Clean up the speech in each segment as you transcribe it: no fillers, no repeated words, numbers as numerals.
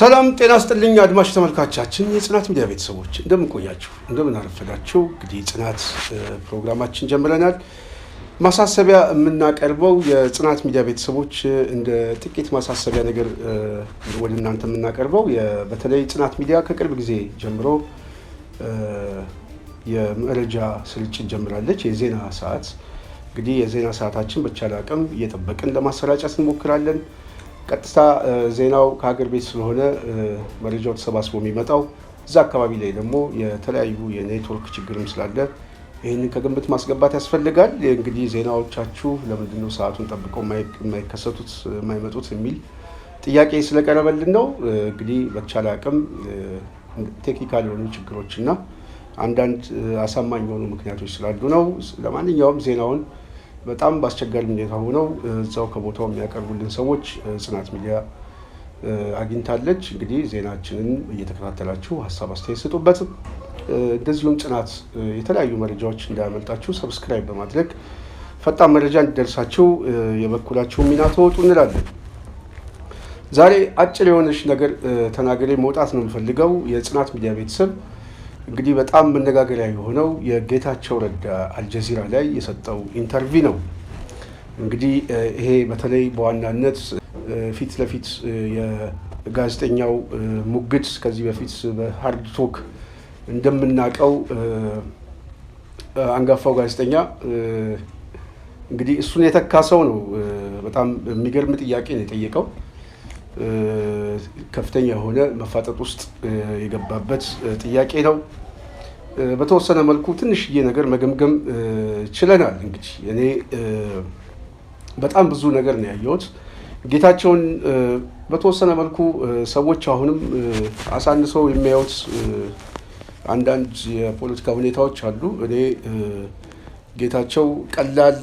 ሰላም ጤና ይስጥልኝ አድማጭ ተመልካቾቻችን የጽናት ሚዲያ ቤተሰቦች እንደምን ቆያችሁ እንደምን አረፈዳችሁ። እንግዲህ ጽናት ፕሮግራማችን ጀምረናል። ማሳሰቢያ የምናቀርበው የጽናት ሚዲያ ቤተሰቦች እንደ ጥቂት ማሳሰቢያ ነገር ወደ እናንተ የምናቀርበው በተለይ ጽናት ሚዲያ ከቅርብ ጊዜ ጀምሮ የመረጃ ስርጭት ጀምራለች። የዜና ሰዓት እንግዲህ የዜና ሰዓታችን በቻለ አቅም እየጠበቅን ለማሰራጨት እንሞክራለን። ቀጥታ ዜናው ከሀገር ቤት ስለሆነ መረጃው ተሰባስቦ የሚመጣው እዛ አካባቢ ላይ ደግሞ የተለያዩ የኔትወርክ ችግርም ስላለ ይህንን ከግምት ማስገባት ያስፈልጋል። እንግዲህ ዜናዎቻችሁ ለምንድን ነው ሰዓቱን ጠብቀው የማይከሰቱት የማይመጡት የሚል ጥያቄ ስለቀረበልን ነው። እንግዲህ በተቻለ አቅም ቴክኒካል የሆኑ ችግሮችና አንዳንድ አሳማኝ የሆኑ ምክንያቶች ስላሉ ነው። ለማንኛውም ዜናውን በጣም በአስቸጋሪ ሁኔታ ሆነው እዛው ከቦታው የሚያቀርቡልን ሰዎች ጽናት ሚዲያ አግኝታለች። እንግዲህ ዜናችንን እየተከታተላችሁ ሀሳብ አስተያየት ስጡበት። እንደዚሁም ጽናት የተለያዩ መረጃዎች እንዳያመልጣችሁ ሰብስክራይብ በማድረግ ፈጣን መረጃ እንዲደርሳችሁ የበኩላችሁን ሚና ተወጡ እንላለን። ዛሬ አጭር የሆነች ነገር ተናግሬ መውጣት ነው የምፈልገው። የጽናት ሚዲያ ቤተሰብ እንግዲህ በጣም መነጋገሪያ የሆነው የጌታቸው ረዳ አልጀዚራ ላይ የሰጠው ኢንተርቪው ነው። እንግዲህ ይሄ በተለይ በዋናነት ፊት ለፊት የጋዜጠኛው ሙግት ከዚህ በፊት በሃርድ ቶክ እንደምናውቀው አንጋፋው ጋዜጠኛ እንግዲህ እሱን የተካ ሰው ነው። በጣም የሚገርም ጥያቄ ነው የጠየቀው። ከፍተኛ የሆነ መፋጠጥ ውስጥ የገባበት ጥያቄ ነው። በተወሰነ መልኩ ትንሽዬ ነገር መገምገም ችለናል። እንግዲህ እኔ በጣም ብዙ ነገር ነው ያየሁት። ጌታቸውን በተወሰነ መልኩ ሰዎች አሁንም አሳንሰው የሚያዩት አንዳንድ የፖለቲካ ሁኔታዎች አሉ። እኔ ጌታቸው ቀላል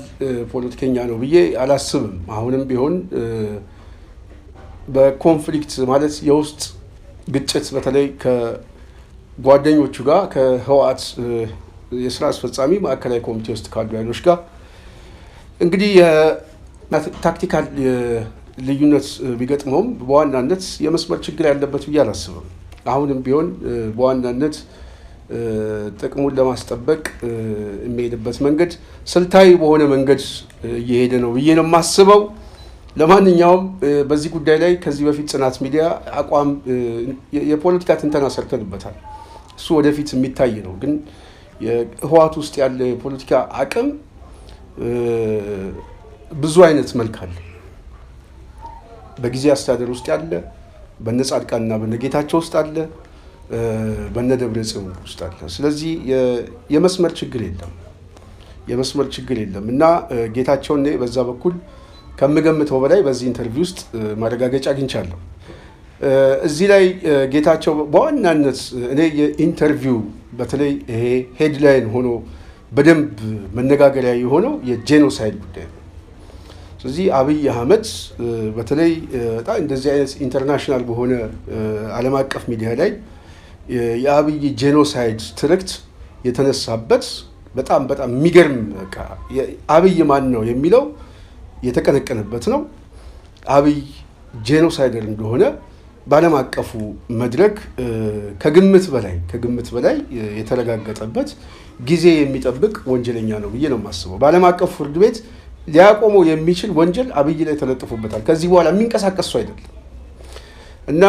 ፖለቲከኛ ነው ብዬ አላስብም። አሁንም ቢሆን በኮንፍሊክት ማለት የውስጥ ግጭት በተለይ ከጓደኞቹ ጋር ከህወሓት የስራ አስፈጻሚ ማዕከላዊ ኮሚቴ ውስጥ ካሉ ኃይሎች ጋር እንግዲህ የታክቲካል ልዩነት ቢገጥመውም በዋናነት የመስመር ችግር ያለበት ብዬ አላስብም። አሁንም ቢሆን በዋናነት ጥቅሙን ለማስጠበቅ የሚሄድበት መንገድ ስልታዊ በሆነ መንገድ እየሄደ ነው ብዬ ነው የማስበው። ለማንኛውም በዚህ ጉዳይ ላይ ከዚህ በፊት ጽናት ሚዲያ አቋም የፖለቲካ ትንተና ሰርተንበታል። እሱ ወደፊት የሚታይ ነው። ግን የህወሓት ውስጥ ያለ የፖለቲካ አቅም ብዙ አይነት መልክ አለ። በጊዜ አስተዳደር ውስጥ ያለ፣ በነ ጻድቃንና በነ ጌታቸው ውስጥ አለ፣ በነ ደብረጽዮን ውስጥ አለ። ስለዚህ የመስመር ችግር የለም እና ጌታቸውን በዛ በኩል ከምገምተው በላይ በዚህ ኢንተርቪው ውስጥ ማረጋገጫ አግኝቻለሁ። እዚህ ላይ ጌታቸው በዋናነት እኔ የኢንተርቪው በተለይ ይሄ ሄድላይን ሆኖ በደንብ መነጋገሪያ የሆነው የጄኖሳይድ ጉዳይ ነው። ስለዚህ አብይ አህመድ በተለይ በጣም እንደዚህ አይነት ኢንተርናሽናል በሆነ ዓለም አቀፍ ሚዲያ ላይ የአብይ ጄኖሳይድ ትርክት የተነሳበት በጣም የሚገርም አብይ ማን ነው የሚለው የተቀነቀነበት ነው። አብይ ጄኖሳይደር እንደሆነ በዓለም አቀፉ መድረክ ከግምት በላይ የተረጋገጠበት ጊዜ የሚጠብቅ ወንጀለኛ ነው ብዬ ነው የማስበው። በዓለም አቀፉ ፍርድ ቤት ሊያቆመው የሚችል ወንጀል አብይ ላይ ተለጥፎበታል። ከዚህ በኋላ የሚንቀሳቀሱ አይደለም እና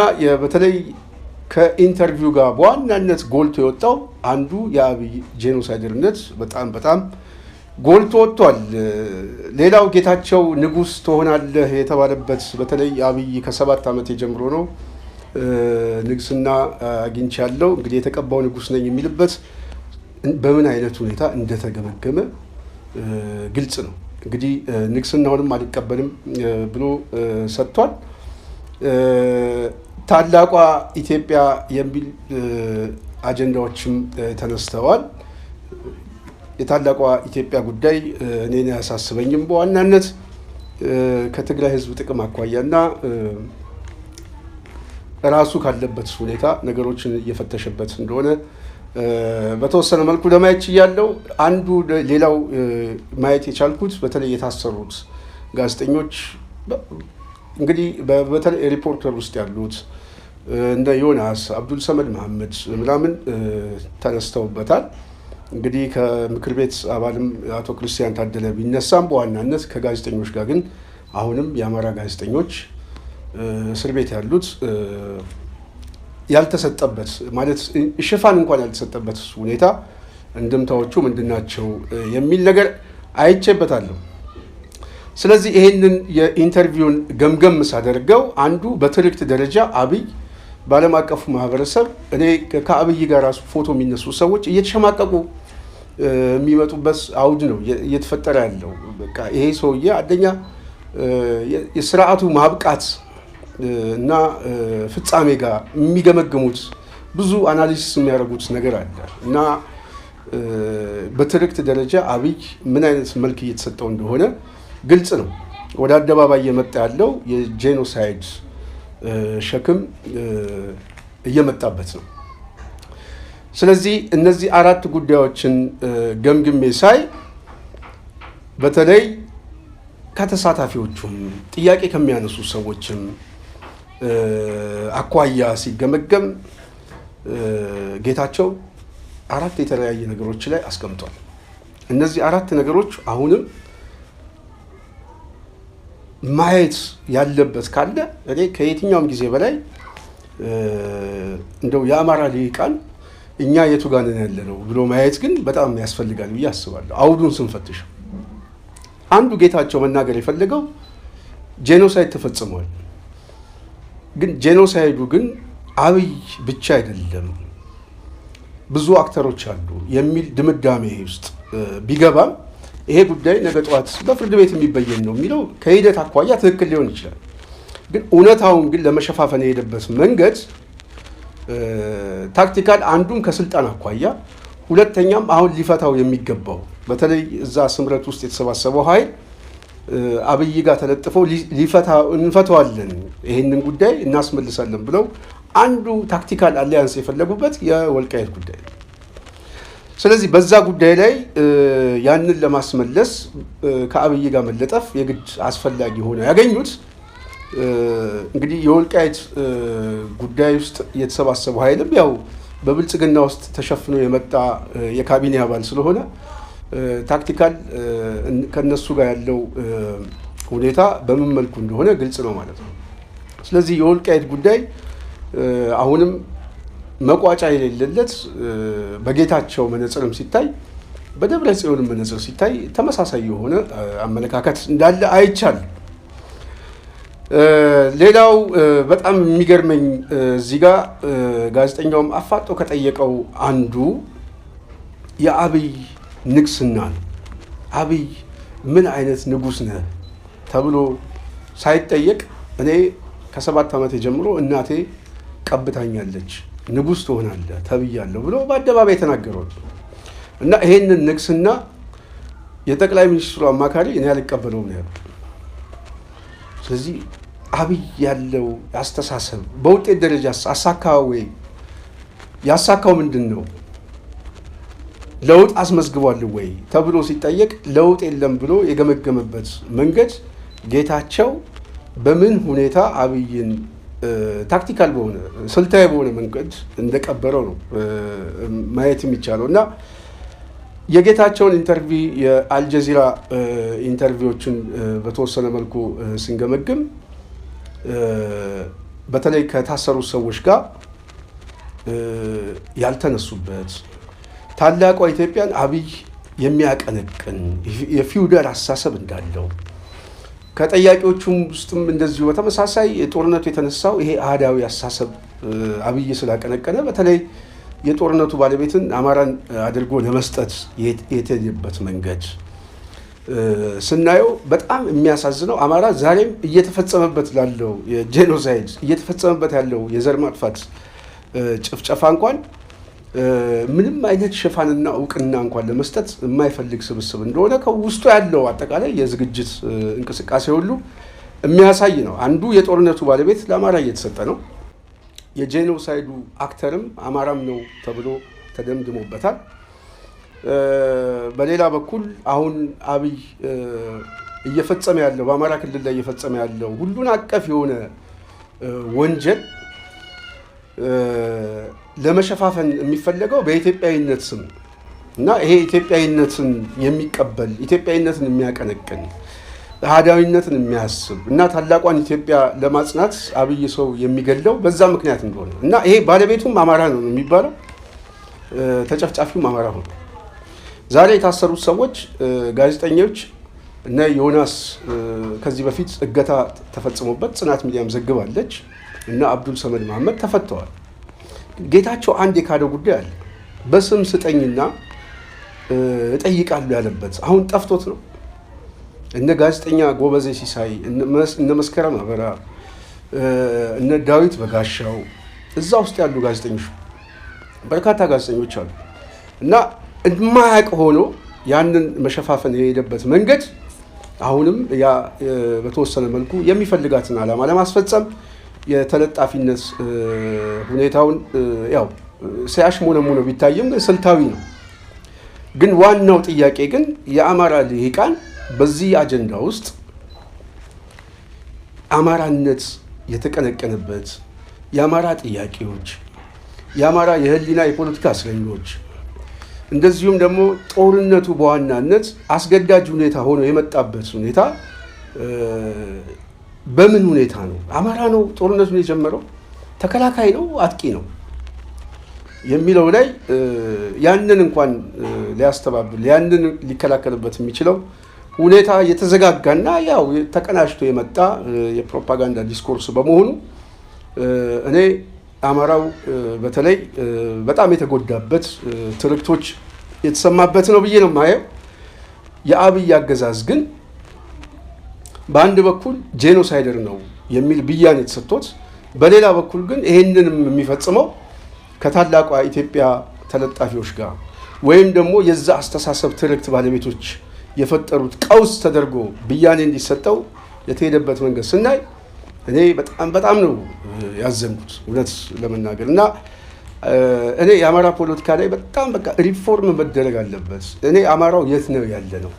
በተለይ ከኢንተርቪው ጋር በዋናነት ጎልቶ የወጣው አንዱ የአብይ ጄኖሳይደርነት በጣም ጎልቶ ወጥቷል። ሌላው ጌታቸው ንጉስ ትሆናለህ የተባለበት በተለይ አብይ ከ7 ዓመት ጀምሮ ነው ንግስና አግኝቻለሁ እንግዲህ የተቀባው ንጉስ ነኝ የሚልበት በምን አይነት ሁኔታ እንደተገመገመ ግልጽ ነው። እንግዲህ ንግስናውንም አልቀበልም ብሎ ሰጥቷል። ታላቋ ኢትዮጵያ የሚል አጀንዳዎችም ተነስተዋል። የታላቋ ኢትዮጵያ ጉዳይ እኔን ያሳስበኝም በዋናነት ከትግራይ ህዝብ ጥቅም አኳያና ራሱ ካለበት ሁኔታ ነገሮችን እየፈተሸበት እንደሆነ በተወሰነ መልኩ ለማየት ችያለሁ። አንዱ ሌላው ማየት የቻልኩት በተለይ የታሰሩት ጋዜጠኞች እንግዲህ በተለይ ሪፖርተር ውስጥ ያሉት እንደ ዮናስ አብዱል ሰመድ መሐመድ ምናምን ተነስተውበታል። እንግዲህ ከምክር ቤት አባልም አቶ ክርስቲያን ታደለ ቢነሳም በዋናነት ከጋዜጠኞች ጋር ግን አሁንም የአማራ ጋዜጠኞች እስር ቤት ያሉት ያልተሰጠበት ማለት ሽፋን እንኳን ያልተሰጠበት ሁኔታ እንድምታዎቹ ምንድናቸው የሚል ነገር አይቼበታለሁ። ስለዚህ ይሄንን የኢንተርቪውን ገምገም ሳደርገው አንዱ በትርክት ደረጃ አብይ በዓለም አቀፉ ማህበረሰብ እኔ ከአብይ ጋር ራሱ ፎቶ የሚነሱ ሰዎች እየተሸማቀቁ የሚመጡበት አውድ ነው እየተፈጠረ ያለው። በቃ ይሄ ሰውዬ አንደኛ የስርዓቱ ማብቃት እና ፍጻሜ ጋር የሚገመግሙት ብዙ አናሊሲስ የሚያደርጉት ነገር አለ እና በትርክት ደረጃ አብይ ምን አይነት መልክ እየተሰጠው እንደሆነ ግልጽ ነው። ወደ አደባባይ እየመጣ ያለው የጄኖሳይድ ሸክም እየመጣበት ነው። ስለዚህ እነዚህ አራት ጉዳዮችን ገምግሜ ሳይ በተለይ ከተሳታፊዎቹም ጥያቄ ከሚያነሱ ሰዎችም አኳያ ሲገመገም ጌታቸው አራት የተለያየ ነገሮች ላይ አስቀምጧል። እነዚህ አራት ነገሮች አሁንም ማየት ያለበት ካለ እኔ ከየትኛውም ጊዜ በላይ እንደው የአማራ ልሂቃን እኛ የቱ ጋር ነን ያለነው ብሎ ማየት ግን በጣም ያስፈልጋል ብዬ አስባለሁ። አውዱን ስንፈትሽ አንዱ ጌታቸው መናገር የፈለገው ጄኖሳይድ ተፈጽሟል፣ ግን ጄኖሳይዱ ግን አብይ ብቻ አይደለም ብዙ አክተሮች አሉ የሚል ድምዳሜ ውስጥ ቢገባም ይሄ ጉዳይ ነገ ጠዋት በፍርድ ቤት የሚበየን ነው የሚለው ከሂደት አኳያ ትክክል ሊሆን ይችላል። ግን እውነታውን ግን ለመሸፋፈን የሄደበት መንገድ ታክቲካል፣ አንዱም ከስልጣን አኳያ፣ ሁለተኛም አሁን ሊፈታው የሚገባው በተለይ እዛ ስምረት ውስጥ የተሰባሰበው ኃይል አብይ ጋር ተለጥፈው እንፈተዋለን ይሄንን ጉዳይ እናስመልሳለን ብለው አንዱ ታክቲካል አሊያንስ የፈለጉበት የወልቃይት ጉዳይ ነው። ስለዚህ በዛ ጉዳይ ላይ ያንን ለማስመለስ ከአብይ ጋር መለጠፍ የግድ አስፈላጊ ሆነ ያገኙት። እንግዲህ የወልቃይት ጉዳይ ውስጥ የተሰባሰበው ኃይልም ያው በብልጽግና ውስጥ ተሸፍኖ የመጣ የካቢኔ አባል ስለሆነ ታክቲካል ከነሱ ጋር ያለው ሁኔታ በምን መልኩ እንደሆነ ግልጽ ነው ማለት ነው። ስለዚህ የወልቃይት ጉዳይ አሁንም መቋጫ የሌለለት በጌታቸው መነጽርም ሲታይ በደብረ ጽዮንም መነጽር ሲታይ ተመሳሳይ የሆነ አመለካከት እንዳለ አይቻል። ሌላው በጣም የሚገርመኝ እዚህ ጋር ጋዜጠኛውም አፋጦ ከጠየቀው አንዱ የአብይ ንግስና ነው። አብይ ምን አይነት ንጉስ ነህ ተብሎ ሳይጠየቅ እኔ ከ7 ዓመት ጀምሮ እናቴ ቀብታኛለች ንጉስ ትሆናለህ ተብያለሁ ብሎ በአደባባይ የተናገረው እና ይሄንን ንግስና የጠቅላይ ሚኒስትሩ አማካሪ እኔ አልቀበለውም ነው ያለው። ስለዚህ አብይ ያለው አስተሳሰብ በውጤት ደረጃ አሳካው ወይ ያሳካው ምንድን ነው? ለውጥ አስመዝግቧል ወይ ተብሎ ሲጠየቅ ለውጥ የለም ብሎ የገመገመበት መንገድ ጌታቸው በምን ሁኔታ አብይን ታክቲካል በሆነ ስልታዊ በሆነ መንገድ እንደቀበረው ነው ማየት የሚቻለው እና የጌታቸውን ኢንተርቪ የአልጀዚራ ኢንተርቪዎችን በተወሰነ መልኩ ስንገመግም በተለይ ከታሰሩ ሰዎች ጋር ያልተነሱበት ታላቋ ኢትዮጵያን አብይ የሚያቀነቅን የፊውዳል አስተሳሰብ እንዳለው ከጠያቂዎቹም ውስጥም እንደዚሁ በተመሳሳይ ጦርነቱ የተነሳው ይሄ አህዳዊ አስተሳሰብ አብይ ስላቀነቀነ በተለይ የጦርነቱ ባለቤትን አማራን አድርጎ ለመስጠት የተሄደበት መንገድ ስናየው በጣም የሚያሳዝነው አማራ ዛሬም እየተፈጸመበት ላለው የጄኖሳይድ እየተፈጸመበት ያለው የዘር ማጥፋት ጭፍጨፋ እንኳን ምንም አይነት ሽፋንና እውቅና እንኳን ለመስጠት የማይፈልግ ስብስብ እንደሆነ ከውስጡ ያለው አጠቃላይ የዝግጅት እንቅስቃሴ ሁሉ የሚያሳይ ነው። አንዱ የጦርነቱ ባለቤት ለአማራ እየተሰጠ ነው። የጄኖሳይዱ አክተርም አማራም ነው ተብሎ ተደምድሞበታል። በሌላ በኩል አሁን አብይ እየፈጸመ ያለው በአማራ ክልል ላይ እየፈጸመ ያለው ሁሉን አቀፍ የሆነ ወንጀል ለመሸፋፈን የሚፈለገው በኢትዮጵያዊነት ስም እና ይሄ ኢትዮጵያዊነትን የሚቀበል ኢትዮጵያዊነትን የሚያቀነቅን አህዳዊነትን የሚያስብ እና ታላቋን ኢትዮጵያ ለማጽናት አብይ ሰው የሚገለው በዛ ምክንያት እንደሆነ እና ይሄ ባለቤቱም አማራ ነው የሚባለው ተጨፍጫፊውም አማራ ሆኖ ዛሬ የታሰሩት ሰዎች ጋዜጠኞች እና ዮናስ ከዚህ በፊት እገታ ተፈጽሞበት ጽናት ሚዲያም ዘግባለች እና አብዱል ሰመድ መሐመድ ተፈተዋል። ጌታቸው አንድ የካደው ጉዳይ አለ። በስም ስጠኝና እጠይቃለሁ ያለበት አሁን ጠፍቶት ነው። እነ ጋዜጠኛ ጎበዜ ሲሳይ እነ መስከረም አበራ እነ ዳዊት በጋሻው እዛ ውስጥ ያሉ ጋዜጠኞች በርካታ ጋዜጠኞች አሉ እና የማያውቅ ሆኖ ያንን መሸፋፈን የሄደበት መንገድ አሁንም ያ በተወሰነ መልኩ የሚፈልጋትን ዓላማ ለማስፈጸም የተለጣፊነት ሁኔታውን ያው ሲያሽሞነሙነው ቢታይም ግን ስልታዊ ነው። ግን ዋናው ጥያቄ ግን የአማራ ልሂቃን በዚህ አጀንዳ ውስጥ አማራነት የተቀነቀነበት የአማራ ጥያቄዎች፣ የአማራ የህሊና የፖለቲካ እስረኞች እንደዚሁም ደግሞ ጦርነቱ በዋናነት አስገዳጅ ሁኔታ ሆኖ የመጣበት ሁኔታ በምን ሁኔታ ነው? አማራ ነው ጦርነቱን የጀመረው? ተከላካይ ነው? አጥቂ ነው? የሚለው ላይ ያንን እንኳን ሊያስተባብል ያንን ሊከላከልበት የሚችለው ሁኔታ የተዘጋጋና ያው ተቀናጅቶ የመጣ የፕሮፓጋንዳ ዲስኮርስ በመሆኑ እኔ አማራው በተለይ በጣም የተጎዳበት ትርክቶች የተሰማበት ነው ብዬ ነው የማየው። የአብይ አገዛዝ ግን በአንድ በኩል ጄኖሳይደር ነው የሚል ብያኔ የተሰጥቶት፣ በሌላ በኩል ግን ይሄንንም የሚፈጽመው ከታላቋ ኢትዮጵያ ተለጣፊዎች ጋር ወይም ደግሞ የዛ አስተሳሰብ ትርክት ባለቤቶች የፈጠሩት ቀውስ ተደርጎ ብያኔ እንዲሰጠው የተሄደበት መንገድ ስናይ እኔ በጣም ነው ያዘንኩት እውነት ለመናገር እና እኔ የአማራ ፖለቲካ ላይ በጣም በቃ ሪፎርም መደረግ አለበት። እኔ አማራው የት ነው ያለ ነው?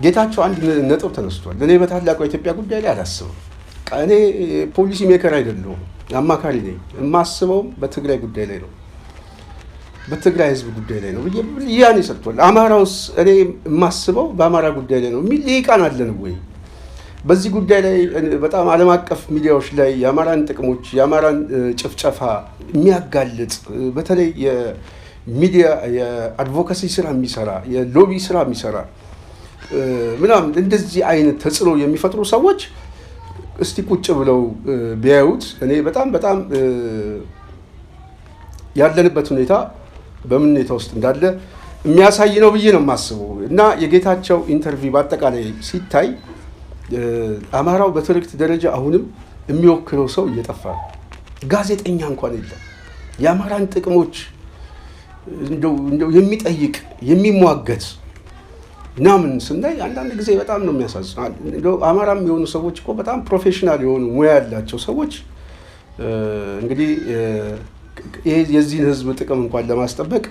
ጌታቸው አንድ ነጥብ ተነስቷል። እኔ በታላቋ ኢትዮጵያ ጉዳይ ላይ አላስብም። እኔ ፖሊሲ ሜከር አይደለሁም፣ አማካሪ ነኝ። የማስበውም በትግራይ ጉዳይ ላይ ነው፣ በትግራይ ህዝብ ጉዳይ ላይ ነው ብያኔ ሰጥቷል። አማራውስ እኔ የማስበው በአማራ ጉዳይ ላይ ነው የሚል ልሂቃን አለን ወይ? በዚህ ጉዳይ ላይ በጣም ዓለም አቀፍ ሚዲያዎች ላይ የአማራን ጥቅሞች የአማራን ጭፍጨፋ የሚያጋልጥ በተለይ የሚዲያ የአድቮካሲ ስራ የሚሰራ የሎቢ ስራ የሚሰራ ምናምን እንደዚህ አይነት ተጽዕኖ የሚፈጥሩ ሰዎች እስቲ ቁጭ ብለው ቢያዩት እኔ በጣም ያለንበት ሁኔታ በምን ሁኔታ ውስጥ እንዳለ የሚያሳይ ነው ብዬ ነው የማስበው እና የጌታቸው ኢንተርቪው በአጠቃላይ ሲታይ አማራው በትርክት ደረጃ አሁንም የሚወክለው ሰው እየጠፋ ነው። ጋዜጠኛ እንኳን የለም። የአማራን ጥቅሞች እንደው የሚጠይቅ የሚሟገት ምናምን ስናይ አንዳንድ ጊዜ በጣም ነው የሚያሳዝነው። እንደው አማራም የሆኑ ሰዎች እኮ በጣም ፕሮፌሽናል የሆኑ ሙያ ያላቸው ሰዎች እንግዲህ የዚህን ህዝብ ጥቅም እንኳን ለማስጠበቅ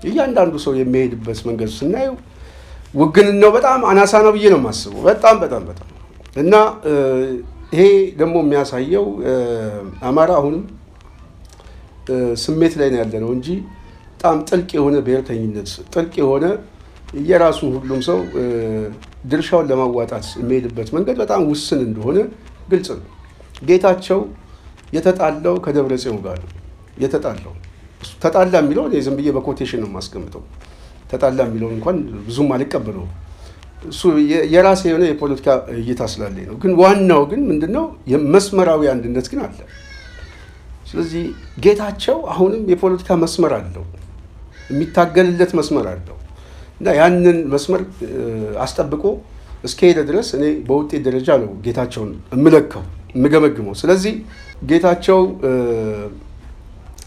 እያንዳንዱ ሰው የሚሄድበት መንገድ ስናየው ውግንናው በጣም አናሳ ነው ብዬ ነው የማስበው። በጣም እና ይሄ ደግሞ የሚያሳየው አማራ አሁንም ስሜት ላይ ነው ያለ ነው እንጂ በጣም ጥልቅ የሆነ ብሔርተኝነት ጥልቅ የሆነ የራሱን ሁሉም ሰው ድርሻውን ለማዋጣት የሚሄድበት መንገድ በጣም ውስን እንደሆነ ግልጽ ነው። ጌታቸው የተጣላው ከደብረጽዮን ጋር ነው የተጣላው። ተጣላ የሚለው እኔ ዝም ብዬ በኮቴሽን ነው የማስቀምጠው። ተጣላ የሚለውን እንኳን ብዙም አልቀበለውም። እሱ የራሴ የሆነ የፖለቲካ እይታ ስላለኝ ነው። ግን ዋናው ግን ምንድነው የመስመራዊ አንድነት ግን አለ። ስለዚህ ጌታቸው አሁንም የፖለቲካ መስመር አለው፣ የሚታገልለት መስመር አለው እና ያንን መስመር አስጠብቆ እስከሄደ ድረስ እኔ በውጤት ደረጃ ነው ጌታቸውን የምለካው የምገመግመው። ስለዚህ ጌታቸው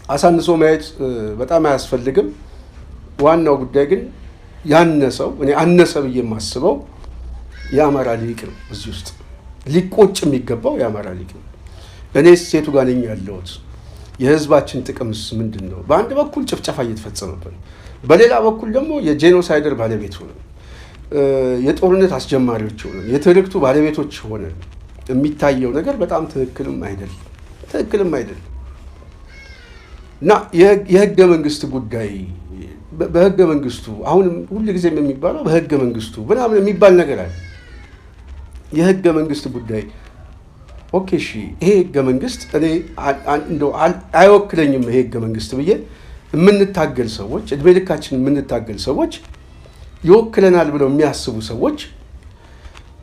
አሳንሶ ማየት በጣም አያስፈልግም። ዋናው ጉዳይ ግን ያነሰው እኔ አነሰ ብዬ የማስበው የአማራ ሊቅ ነው። እዚህ ውስጥ ሊቆጭ የሚገባው የአማራ ሊቅ ነው። እኔስ ሴቱ ጋር ነኝ ያለሁት? የህዝባችን ጥቅምስ ምንድን ነው? በአንድ በኩል ጭፍጨፋ እየተፈጸመብን፣ በሌላ በኩል ደግሞ የጄኖሳይደር ባለቤት ሆነን የጦርነት አስጀማሪዎች ሆነን የትርክቱ ባለቤቶች ሆነን የሚታየው ነገር በጣም ትክክልም አይደለም። እና የህገ መንግስት ጉዳይ በህገ መንግስቱ አሁንም ሁሉ ጊዜም የሚባለው በህገ መንግስቱ ምናምን የሚባል ነገር አለ። የህገ መንግስት ጉዳይ ኦኬ እሺ፣ ይሄ ህገ መንግስት እኔ እንደው አይወክለኝም ይሄ ህገ መንግስት ብዬ የምንታገል ሰዎች፣ እድሜ ልካችን የምንታገል ሰዎች፣ ይወክለናል ብለው የሚያስቡ ሰዎች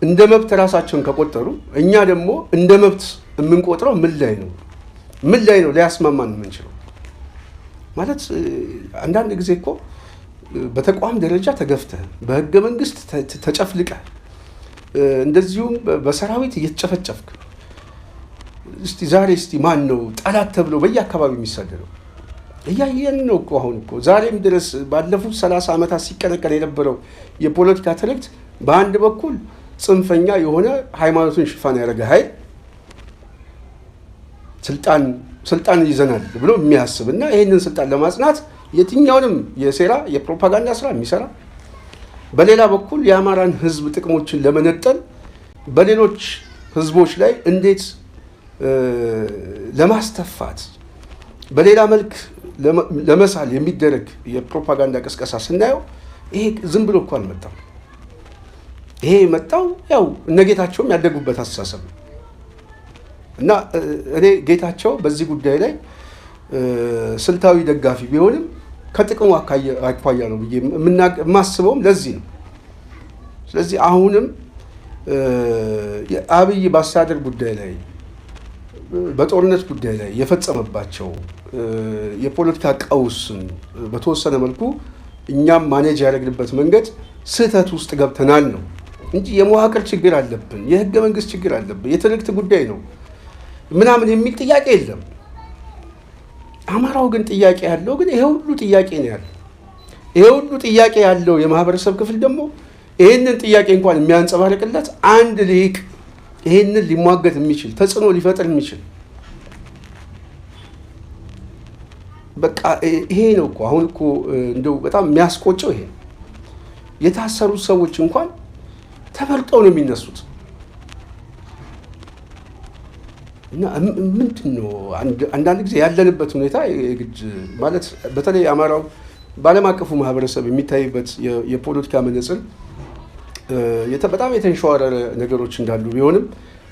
እንደ መብት ራሳቸውን ከቆጠሩ እኛ ደግሞ እንደ መብት የምንቆጥረው ምን ላይ ነው ሊያስማማን የምንችለው? ማለት አንዳንድ ጊዜ እኮ በተቋም ደረጃ ተገፍተህ በህገ መንግስት ተጨፍልቀህ እንደዚሁም በሰራዊት እየተጨፈጨፍክ ዛሬ ማን ነው ጠላት ተብሎ በየአካባቢው የሚሳደደው? እያየን ነው እኮ አሁን እኮ ዛሬም ድረስ ባለፉት 30 ዓመታት ሲቀነቀን የነበረው የፖለቲካ ትርክት በአንድ በኩል ጽንፈኛ የሆነ ሃይማኖቱን ሽፋን ያደረገ ኃይል ስልጣን ይዘናል ብሎ የሚያስብ እና ይህንን ስልጣን ለማጽናት የትኛውንም የፕሮፓጋንዳ ስራ የሚሰራ፣ በሌላ በኩል የአማራን ህዝብ ጥቅሞችን ለመነጠል በሌሎች ህዝቦች ላይ እንዴት ለማስተፋት በሌላ መልክ ለመሳል የሚደረግ የፕሮፓጋንዳ ቅስቀሳ ስናየው ይሄ ዝም ብሎ እኮ አልመጣም። ይሄ መጣው ያው እነ ጌታቸውም ያደጉበት አስተሳሰብ ነው እና እኔ ጌታቸው በዚህ ጉዳይ ላይ ስልታዊ ደጋፊ ቢሆንም ከጥቅሙ አኳያ ነው ብዬ የማስበውም ለዚህ ነው። ስለዚህ አሁንም አብይ በአስተዳደር ጉዳይ ላይ በጦርነት ጉዳይ ላይ የፈጸመባቸው የፖለቲካ ቀውስን በተወሰነ መልኩ እኛም ማኔጅ ያደረግንበት መንገድ ስህተት ውስጥ ገብተናል ነው እንጂ የመዋቅር ችግር አለብን፣ የህገ መንግስት ችግር አለብን፣ የትርክት ጉዳይ ነው ምናምን የሚል ጥያቄ የለም። አማራው ግን ጥያቄ ያለው ግን ይሄ ሁሉ ጥያቄ ነው ያለው። ይሄ ሁሉ ጥያቄ ያለው የማህበረሰብ ክፍል ደግሞ ይሄንን ጥያቄ እንኳን የሚያንጸባርቅለት አንድ ሊቅ ይሄንን ሊሟገት የሚችል ተጽዕኖ ሊፈጥር የሚችል በቃ ይሄ ነው እኮ አሁን እኮ እንደው በጣም የሚያስቆጨው ይሄ የታሰሩት ሰዎች እንኳን ተመርጠው ነው የሚነሱት። እና ምንድን ነው አንዳንድ ጊዜ ያለንበት ሁኔታ ግድ ማለት በተለይ አማራው በዓለም አቀፉ ማህበረሰብ የሚታይበት የፖለቲካ መነጽር በጣም የተንሸዋረረ ነገሮች እንዳሉ ቢሆንም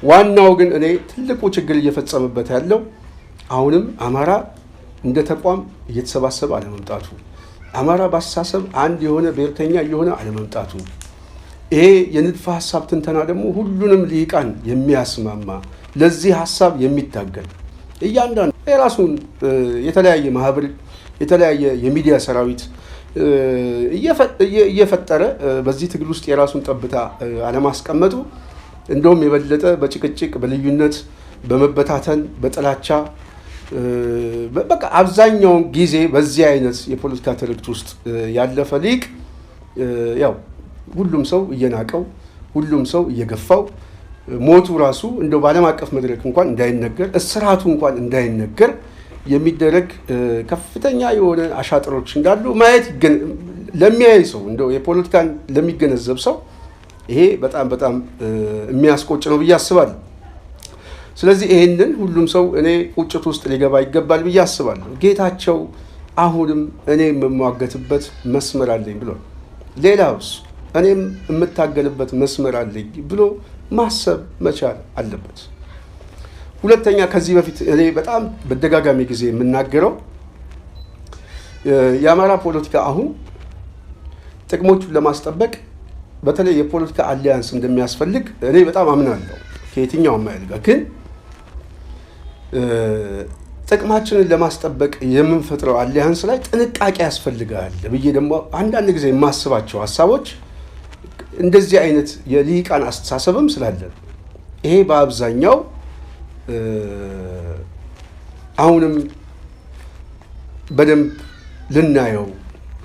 ዋናው ግን እኔ ትልቁ ችግር እየፈጸመበት ያለው አሁንም አማራ እንደ ተቋም እየተሰባሰበ አለመምጣቱ፣ አማራ በአስተሳሰብ አንድ የሆነ ብሔርተኛ እየሆነ አለመምጣቱ፣ ይሄ የንድፈ ሀሳብ ትንተና ደግሞ ሁሉንም ሊቃን የሚያስማማ ለዚህ ሀሳብ የሚታገል እያንዳንዱ የራሱን የተለያየ ማህበር የተለያየ የሚዲያ ሰራዊት እየፈጠረ በዚህ ትግል ውስጥ የራሱን ጠብታ አለማስቀመጡ እንደውም የበለጠ በጭቅጭቅ በልዩነት በመበታተን በጥላቻ በቃ አብዛኛውን ጊዜ በዚህ አይነት የፖለቲካ ትርክት ውስጥ ያለፈ ሊቅ ያው ሁሉም ሰው እየናቀው ሁሉም ሰው እየገፋው ሞቱ ራሱ እንደው በዓለም አቀፍ መድረክ እንኳን እንዳይነገር እስራቱ እንኳን እንዳይነገር የሚደረግ ከፍተኛ የሆነ አሻጥሮች እንዳሉ ማየት ለሚያይ ሰው እንደው የፖለቲካን ለሚገነዘብ ሰው ይሄ በጣም በጣም የሚያስቆጭ ነው ብዬ አስባለሁ። ስለዚህ ይሄንን ሁሉም ሰው እኔ ቁጭት ውስጥ ሊገባ ይገባል ብዬ አስባለሁ። ጌታቸው አሁንም እኔ የምሟገትበት መስመር አለኝ ብሎ ሌላውስ እኔም የምታገልበት መስመር አለኝ ብሎ ማሰብ መቻል አለበት። ሁለተኛ ከዚህ በፊት እኔ በጣም በደጋጋሚ ጊዜ የምናገረው የአማራ ፖለቲካ አሁን ጥቅሞቹን ለማስጠበቅ በተለይ የፖለቲካ አሊያንስ እንደሚያስፈልግ እኔ በጣም አምናለሁ። ከየትኛውም አይልጋ ግን ጥቅማችንን ለማስጠበቅ የምንፈጥረው አሊያንስ ላይ ጥንቃቄ ያስፈልጋል ብዬ ደግሞ አንዳንድ ጊዜ የማስባቸው ሀሳቦች እንደዚህ አይነት የሊቃን አስተሳሰብም ስላለን ይሄ በአብዛኛው አሁንም በደንብ ልናየው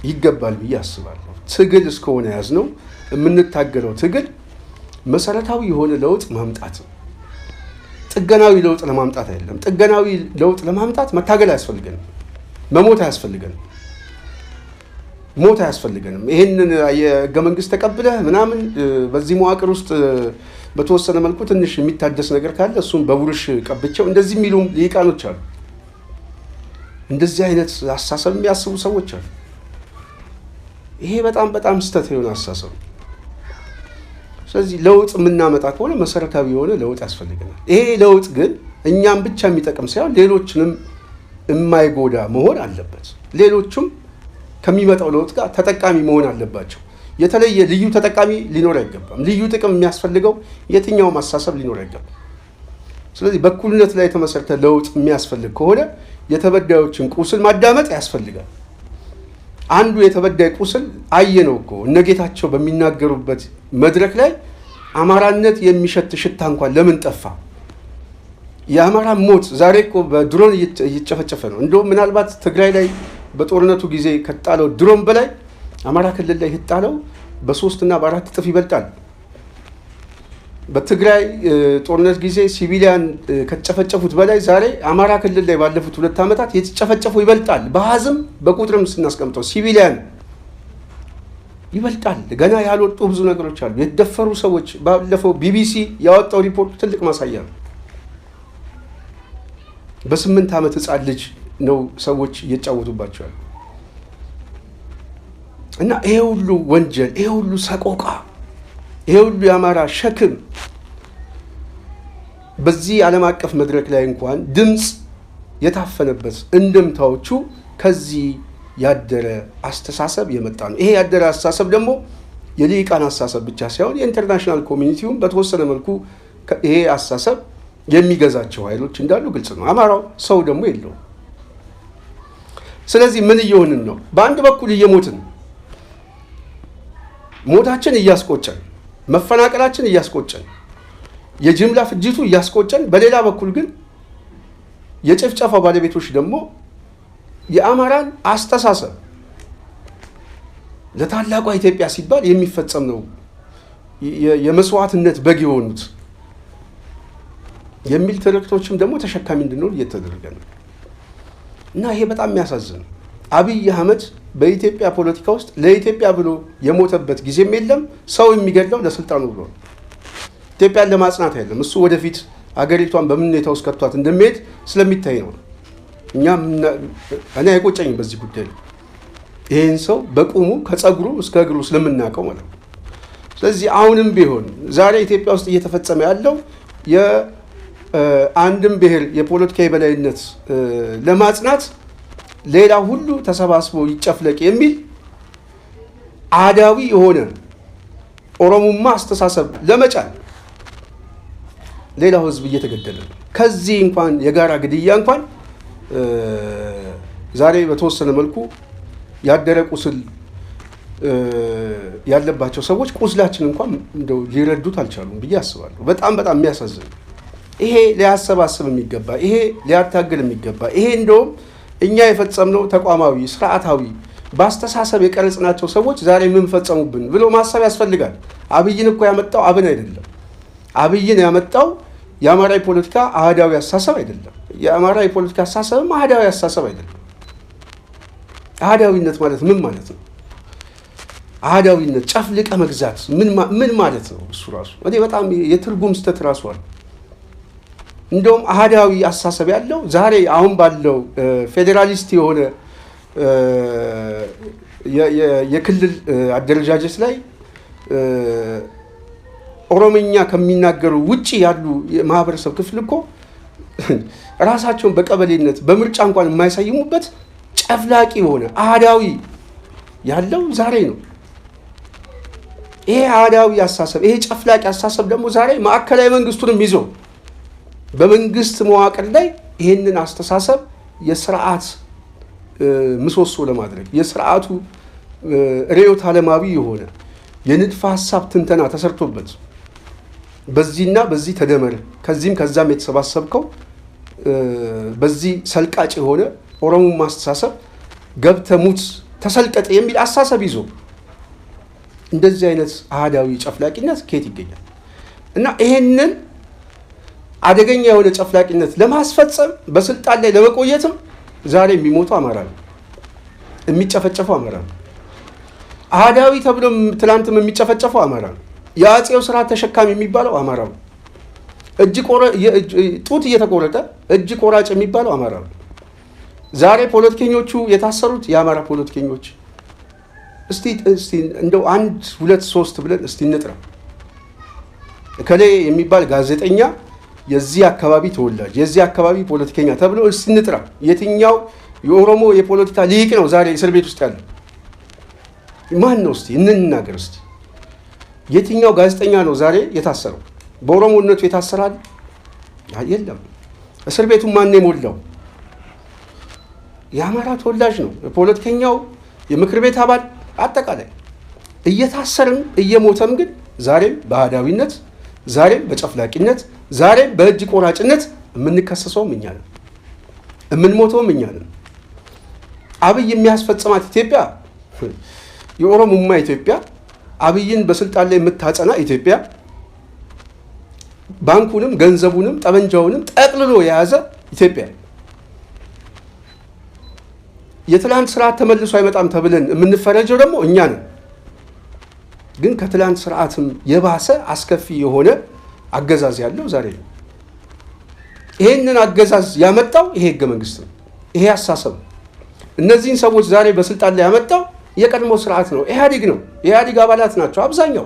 ይገባል ብዬ አስባለሁ። ትግል እስከሆነ ያዝነው የምንታገለው ትግል መሰረታዊ የሆነ ለውጥ ማምጣት ነው። ጥገናዊ ለውጥ ለማምጣት አይደለም። ጥገናዊ ለውጥ ለማምጣት መታገል አያስፈልገንም፣ መሞት አያስፈልገንም፣ ሞት አያስፈልገንም። ይሄንን የህገ መንግስት ተቀብለህ ምናምን በዚህ መዋቅር ውስጥ በተወሰነ መልኩ ትንሽ የሚታደስ ነገር ካለ እሱም በቡርሽ ቀብቸው እንደዚህ የሚሉ ሊቃኖች አሉ። እንደዚህ አይነት አስተሳሰብ የሚያስቡ ሰዎች አሉ። ይሄ በጣም ስህተት የሆነ አስተሳሰብ። ስለዚህ ለውጥ የምናመጣ ከሆነ መሰረታዊ የሆነ ለውጥ ያስፈልገናል። ይሄ ለውጥ ግን እኛም ብቻ የሚጠቅም ሳይሆን ሌሎችንም የማይጎዳ መሆን አለበት። ሌሎቹም ከሚመጣው ለውጥ ጋር ተጠቃሚ መሆን አለባቸው። የተለየ ልዩ ተጠቃሚ ሊኖር አይገባም። ልዩ ጥቅም የሚያስፈልገው የትኛውም አስተሳሰብ ሊኖር አይገባም። ስለዚህ በእኩልነት ላይ የተመሰረተ ለውጥ የሚያስፈልግ ከሆነ የተበዳዮችን ቁስል ማዳመጥ ያስፈልጋል። አንዱ የተበዳይ ቁስል አየነው እኮ እነ ጌታቸው በሚናገሩበት መድረክ ላይ አማራነት የሚሸት ሽታ እንኳን ለምን ጠፋ? የአማራ ሞት ዛሬ እኮ በድሮን እየጨፈጨፈ ነው። እንደውም ምናልባት ትግራይ ላይ በጦርነቱ ጊዜ ከጣለው ድሮን በላይ አማራ ክልል ላይ የጣለው በ3 እና በ4 እጥፍ ይበልጣል። በትግራይ ጦርነት ጊዜ ሲቪሊያን ከተጨፈጨፉት በላይ ዛሬ አማራ ክልል ላይ ባለፉት 2 ዓመታት የተጨፈጨፉ ይበልጣል። በአሃዝም በቁጥርም ስናስቀምጠው ሲቪሊያን ይበልጣል። ገና ያልወጡ ብዙ ነገሮች አሉ። የተደፈሩ ሰዎች ባለፈው ቢቢሲ ያወጣው ሪፖርት ትልቅ ማሳያ ነው። በ8 ዓመት ህፃን ልጅ ነው ሰዎች እየጫወቱባቸዋል። እና ይሄ ሁሉ ወንጀል፣ ይሄ ሁሉ ሰቆቃ፣ ይሄ ሁሉ የአማራ ሸክም በዚህ ዓለም አቀፍ መድረክ ላይ እንኳን ድምፅ የታፈነበት እንድምታዎቹ ከዚህ ያደረ አስተሳሰብ የመጣ ነው። ይሄ ያደረ አስተሳሰብ ደግሞ የልሂቃን አስተሳሰብ ብቻ ሳይሆን የኢንተርናሽናል ኮሚኒቲውም በተወሰነ መልኩ ይሄ አስተሳሰብ የሚገዛቸው ኃይሎች እንዳሉ ግልጽ ነው። አማራው ሰው ደግሞ የለውም። ስለዚህ ምን እየሆንን ነው? በአንድ በኩል እየሞትን፣ ሞታችን እያስቆጨን፣ መፈናቀላችን እያስቆጨን፣ የጅምላ ፍጅቱ እያስቆጨን፣ በሌላ በኩል ግን የጭፍጨፋ ባለቤቶች ደግሞ የአማራን አስተሳሰብ ለታላቋ ኢትዮጵያ ሲባል የሚፈጸም ነው የመስዋዕትነት በግ የሆኑት የሚል ትርክቶችም ደግሞ ተሸካሚ እንድንሆን እየተደረገ ነው። እና ይሄ በጣም የሚያሳዝን። አብይ አህመድ በኢትዮጵያ ፖለቲካ ውስጥ ለኢትዮጵያ ብሎ የሞተበት ጊዜም የለም። ሰው የሚገድለው ለስልጣኑ ብሎ ነው። ኢትዮጵያን ለማጽናት አይደለም። እሱ ወደፊት አገሪቷን በምን ሁኔታ ውስጥ ከቷት እንደሚሄድ ስለሚታይ ነው። እኔ አይቆጨኝም በዚህ ጉዳይ ነው። ይህን ሰው በቁሙ ከጸጉሩ እስከ እግሩ ስለምናውቀው ማለት ነው። ስለዚህ አሁንም ቢሆን ዛሬ ኢትዮጵያ ውስጥ እየተፈጸመ ያለው የአንድም ብሔር የፖለቲካ የበላይነት ለማጽናት ሌላ ሁሉ ተሰባስቦ ይጨፍለቅ የሚል አዳዊ የሆነ ኦሮሞማ አስተሳሰብ ለመጫን ሌላው ህዝብ እየተገደለ ነው። ከዚህ እንኳን የጋራ ግድያ እንኳን ዛሬ በተወሰነ መልኩ ያደረ ቁስል ያለባቸው ሰዎች ቁስላችን እንኳን እንደው ሊረዱት አልቻሉም ብዬ አስባለሁ። በጣም የሚያሳዝን። ይሄ ሊያሰባስብ የሚገባ፣ ይሄ ሊያታግል የሚገባ፣ ይሄ እንደውም እኛ የፈጸምነው ተቋማዊ ስርዓታዊ በአስተሳሰብ የቀረጽናቸው ሰዎች ዛሬ ምን ፈጸሙብን ብሎ ማሰብ ያስፈልጋል። አብይን እኮ ያመጣው አብን አይደለም። አብይን ያመጣው የአማራ ፖለቲካ አህዳዊ አስተሳሰብ አይደለም። የአማራ የፖለቲካ አስተሳሰብም አህዳዊ አስተሳሰብ አይደለም። አህዳዊነት ማለት ምን ማለት ነው? አህዳዊነት ጨፍልቀ መግዛት ምን ማለት ነው? እሱ ራሱ እኔ በጣም የትርጉም ስተት ራሱ አለ። እንደውም አህዳዊ አስተሳሰብ ያለው ዛሬ አሁን ባለው ፌዴራሊስት የሆነ የክልል አደረጃጀት ላይ ኦሮምኛ ከሚናገሩ ውጪ ያሉ የማህበረሰብ ክፍል እኮ ራሳቸውን በቀበሌነት በምርጫ እንኳን የማይሰይሙበት ጨፍላቂ የሆነ አህዳዊ ያለው ዛሬ ነው። ይሄ አህዳዊ አስተሳሰብ፣ ይሄ ጨፍላቂ አስተሳሰብ ደግሞ ዛሬ ማዕከላዊ መንግስቱንም ይዞ በመንግስት መዋቅር ላይ ይህንን አስተሳሰብ የስርዓት ምሰሶ ለማድረግ የስርዓቱ ርዕዮተ ዓለማዊ የሆነ የንድፈ ሀሳብ ትንተና ተሰርቶበት በዚህና በዚህ ተደመር ከዚህም ከዛም የተሰባሰብከው በዚህ ሰልቃጭ የሆነ ኦሮሞ ማስተሳሰብ ገብተ ሙት ተሰልቀጥ የሚል አስተሳሰብ ይዞ እንደዚህ አይነት አህዳዊ ጨፍላቂነት ከየት ይገኛል? እና ይሄንን አደገኛ የሆነ ጨፍላቂነት ለማስፈጸም በስልጣን ላይ ለመቆየትም ዛሬ የሚሞቱ አማራ ነው፣ የሚጨፈጨፈው አማራ ነው። አህዳዊ ተብሎ ትላንትም የሚጨፈጨፈው አማራ ነው። የአጼው ስርዓት ተሸካሚ የሚባለው አማራ ነው። ጡት እየተቆረጠ እጅ ቆራጭ የሚባለው አማራ ነው። ዛሬ ፖለቲከኞቹ የታሰሩት የአማራ ፖለቲከኞች እስቲ እንደው 1 2 3 ብለን እስቲ እንጥራ። እከሌ የሚባል ጋዜጠኛ የዚህ አካባቢ ተወላጅ የዚህ አካባቢ ፖለቲከኛ ተብሎ እስቲ እንጥራ። የትኛው የኦሮሞ የፖለቲካ ሊቅ ነው ዛሬ እስር ቤት ውስጥ ያለው? ማን ነው? እስቲ እንናገር። እስቲ የትኛው ጋዜጠኛ ነው ዛሬ የታሰረው? በኦሮሞነቱ የታሰራል? የለም። እስር ቤቱን ማን የሞላው? የአማራ ተወላጅ ነው። ፖለቲከኛው የምክር ቤት አባል አጠቃላይ እየታሰርም እየሞተም ግን ዛሬም በአህዳዊነት ዛሬም በጨፍላቂነት ዛሬም በእጅ ቆራጭነት የምንከሰሰውም እኛ ነን፣ የምንሞተውም እኛ ነን። አብይ የሚያስፈጽማት ኢትዮጵያ የኦሮሞማ ኢትዮጵያ፣ አብይን በስልጣን ላይ የምታጸና ኢትዮጵያ፣ ባንኩንም ገንዘቡንም ጠመንጃውንም ጠቅልሎ የያዘ ኢትዮጵያ። የትላንት ስርዓት ተመልሶ አይመጣም ተብለን የምንፈረጀው ደግሞ እኛ ነን። ግን ከትላንት ስርዓትም የባሰ አስከፊ የሆነ አገዛዝ ያለው ዛሬ ነው። ይሄንን አገዛዝ ያመጣው ይሄ ህገ መንግስት ነው፣ ይሄ አሳሰብ። እነዚህን ሰዎች ዛሬ በስልጣን ላይ ያመጣው የቀድሞ ስርዓት ነው፣ ኢህአዴግ ነው። የኢህአዴግ አባላት ናቸው አብዛኛው።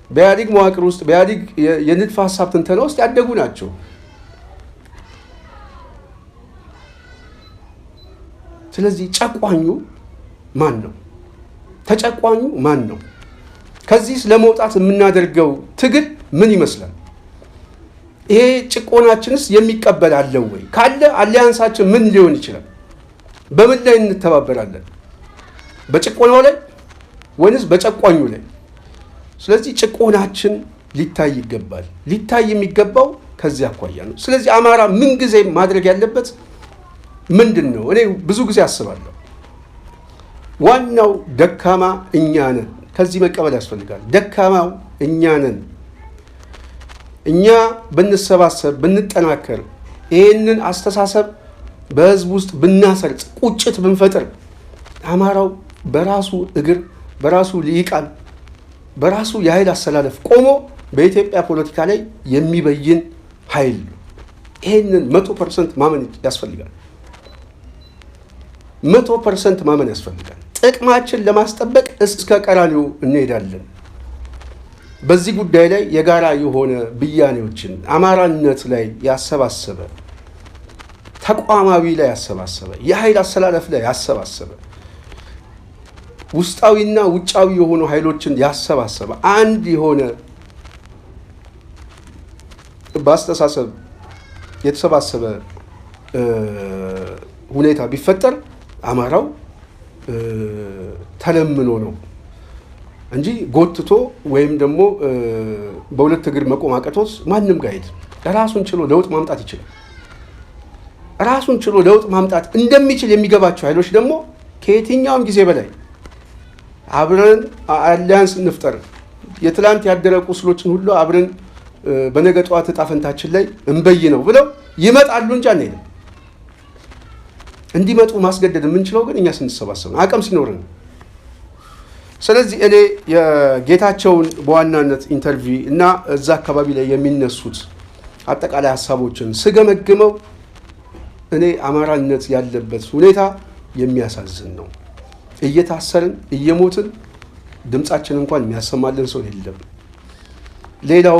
በኢህአዴግ መዋቅር ውስጥ በኢህአዴግ የንድፈ ሀሳብ ትንተና ውስጥ ያደጉ ናቸው። ስለዚህ ጨቋኙ ማን ነው? ተጨቋኙ ማን ነው? ከዚህ ለመውጣት የምናደርገው ትግል ምን ይመስላል? ይሄ ጭቆናችንስ የሚቀበል አለው ወይ? ካለ አሊያንሳችን ምን ሊሆን ይችላል? በምን ላይ እንተባበራለን? በጭቆናው ላይ ወይስ በጨቋኙ ላይ? ስለዚህ ጭቆናችን ሊታይ ይገባል። ሊታይ የሚገባው ከዚህ አኳያ ነው። ስለዚህ አማራ ምን ጊዜ ማድረግ ያለበት ምንድን ነው? እኔ ብዙ ጊዜ አስባለሁ። ዋናው ደካማ እኛ ነን። ከዚህ መቀበል ያስፈልጋል። ደካማው እኛ ነን። እኛ ብንሰባሰብ ብንጠናከር፣ ይህንን አስተሳሰብ በህዝብ ውስጥ ብናሰርጽ፣ ቁጭት ብንፈጥር፣ አማራው በራሱ እግር በራሱ ልሂቃን በራሱ የኃይል አሰላለፍ ቆሞ በኢትዮጵያ ፖለቲካ ላይ የሚበይን ኃይል ነው። ይህንን 100% ማመን ያስፈልጋል። 100% ማመን ያስፈልጋል። ጥቅማችን ለማስጠበቅ እስከ ቀራኒው እንሄዳለን። በዚህ ጉዳይ ላይ የጋራ የሆነ ብያኔዎችን አማራነት ላይ ያሰባሰበ፣ ተቋማዊ ላይ ያሰባሰበ፣ የኃይል አሰላለፍ ላይ ያሰባሰበ፣ ውስጣዊና ውጫዊ የሆኑ ኃይሎችን ያሰባሰበ አንድ የሆነ በአስተሳሰብ የተሰባሰበ ሁኔታ ቢፈጠር አማራው ተለምኖ ነው እንጂ ጎትቶ ወይም ደግሞ በሁለት እግር መቆም አቅቶት ማንም ጋር ሄድ ራሱን ችሎ ለውጥ ማምጣት ይችላል። ራሱን ችሎ ለውጥ ማምጣት እንደሚችል የሚገባቸው ኃይሎች ደግሞ ከየትኛውም ጊዜ በላይ አብረን አሊያንስ እንፍጠር፣ የትላንት ያደረ ቁስሎችን ሁሉ አብረን በነገ ጠዋት ዕጣ ፈንታችን ላይ እንበይ ነው ብለው ይመጣሉ እንጂ አንሄድም። እንዲመጡ ማስገደድ የምንችለው ግን እኛ ስንሰባሰብ ነው፣ አቅም ሲኖርን። ስለዚህ እኔ የጌታቸውን በዋናነት ኢንተርቪው እና እዛ አካባቢ ላይ የሚነሱት አጠቃላይ ሀሳቦችን ስገመግመው እኔ አማራነት ያለበት ሁኔታ የሚያሳዝን ነው። እየታሰርን እየሞትን ድምጻችን እንኳን የሚያሰማልን ሰው የለም። ሌላው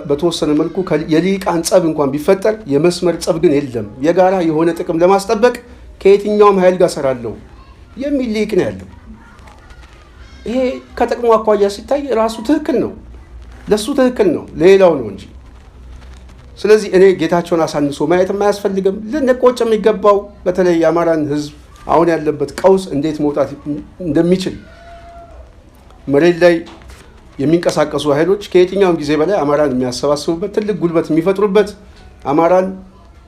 በተወሰነ መልኩ የሊቃን ጸብ እንኳን ቢፈጠር የመስመር ጸብ ግን የለም። የጋራ የሆነ ጥቅም ለማስጠበቅ ከየትኛውም ኃይል ጋር ሰራለው የሚል ሊቅ ነው ያለው። ይሄ ከጥቅሙ አኳያ ሲታይ ራሱ ትክክል ነው፣ ለሱ ትክክል ነው፣ ሌላው ነው እንጂ። ስለዚህ እኔ ጌታቸውን አሳንሶ ማየት አያስፈልግም። ልንቆጭ የሚገባው በተለይ የአማራን ሕዝብ አሁን ያለበት ቀውስ እንዴት መውጣት እንደሚችል መሬት ላይ የሚንቀሳቀሱ ኃይሎች ከየትኛውም ጊዜ በላይ አማራን የሚያሰባስቡበት ትልቅ ጉልበት የሚፈጥሩበት አማራን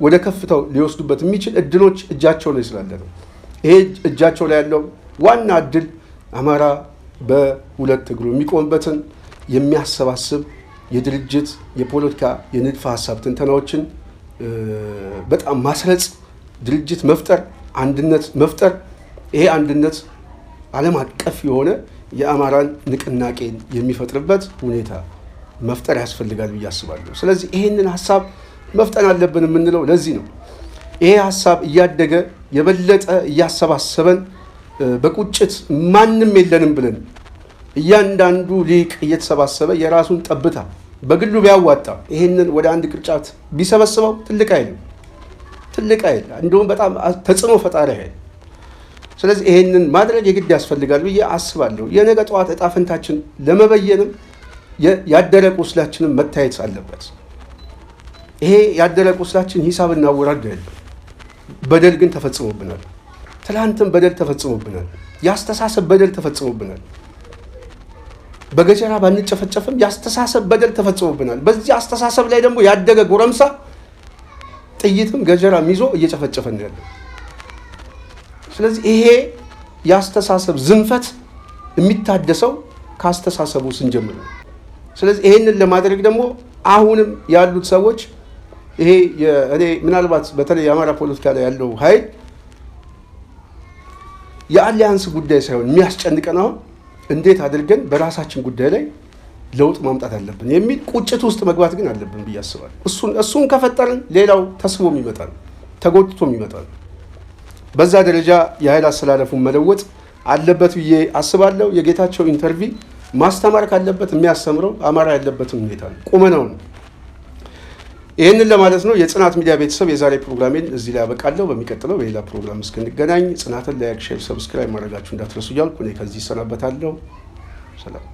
ወደ ከፍታው ሊወስዱበት የሚችል እድሎች እጃቸው ላይ ስላለ ነው። ይሄ እጃቸው ላይ ያለው ዋና እድል አማራ በሁለት እግሩ የሚቆምበትን የሚያሰባስብ የድርጅት የፖለቲካ የንድፈ ሀሳብ ትንተናዎችን በጣም ማስረጽ፣ ድርጅት መፍጠር፣ አንድነት መፍጠር። ይሄ አንድነት ዓለም አቀፍ የሆነ የአማራን ንቅናቄን የሚፈጥርበት ሁኔታ መፍጠር ያስፈልጋል ብዬ አስባለሁ። ስለዚህ ይሄንን ሀሳብ መፍጠን አለብን የምንለው ለዚህ ነው። ይሄ ሀሳብ እያደገ የበለጠ እያሰባሰበን በቁጭት ማንም የለንም ብለን እያንዳንዱ ሊቅ እየተሰባሰበ የራሱን ጠብታ በግሉ ቢያዋጣ ይሄንን ወደ አንድ ቅርጫት ቢሰበስበው ትልቅ ኃይል እንደውም በጣም ተጽዕኖ ፈጣሪ ኃይል። ስለዚህ ይሄንን ማድረግ የግድ ያስፈልጋል ብዬ አስባለሁ። የነገ ጠዋት ዕጣ ፈንታችን ለመበየንም ያደረ ቁስላችንን መታየት አለበት። ይሄ ያደረ ቁስላችን ሂሳብ እናወራድ ያለው በደል ግን ተፈጽሞብናል። ትላንትም በደል ተፈጽሞብናል። ያስተሳሰብ በደል ተፈጽሞብናል። በገጀራ ባንጨፈጨፍም ያስተሳሰብ በደል ተፈጽሞብናል። በዚህ አስተሳሰብ ላይ ደግሞ ያደገ ጎረምሳ ጥይትም ገጀራም ይዞ እየጨፈጨፈን ያለው። ስለዚህ ይሄ ያስተሳሰብ ዝንፈት የሚታደሰው ካስተሳሰቡ ስንጀምር ነው። ስለዚህ ይሄንን ለማድረግ ደግሞ አሁንም ያሉት ሰዎች ይሄ እኔ ምናልባት በተለይ የአማራ ፖለቲካ ላይ ያለው ኃይል የአሊያንስ ጉዳይ ሳይሆን የሚያስጨንቀን አሁን እንዴት አድርገን በራሳችን ጉዳይ ላይ ለውጥ ማምጣት አለብን የሚል ቁጭት ውስጥ መግባት ግን አለብን ብዬ አስባለሁ። እሱን ከፈጠርን ሌላው ተስቦም ይመጣል፣ ተጎትቶም ይመጣል። በዛ ደረጃ የኃይል አስተላለፉን መለወጥ አለበት ብዬ አስባለሁ። የጌታቸው ኢንተርቪው ማስተማር ካለበት የሚያስተምረው አማራ ያለበትን ሁኔታ ነው፣ ቁመናውን። ይህንን ለማለት ነው። የጽናት ሚዲያ ቤተሰብ የዛሬ ፕሮግራሜን እዚህ ላይ ያበቃለሁ። በሚቀጥለው በሌላ ፕሮግራም እስክንገናኝ ጽናትን ላይክ፣ ሼር፣ ሰብስክራይብ ማድረጋችሁ እንዳትረሱ እያልኩ እኔ ከዚህ እሰናበታለሁ። ሰላም።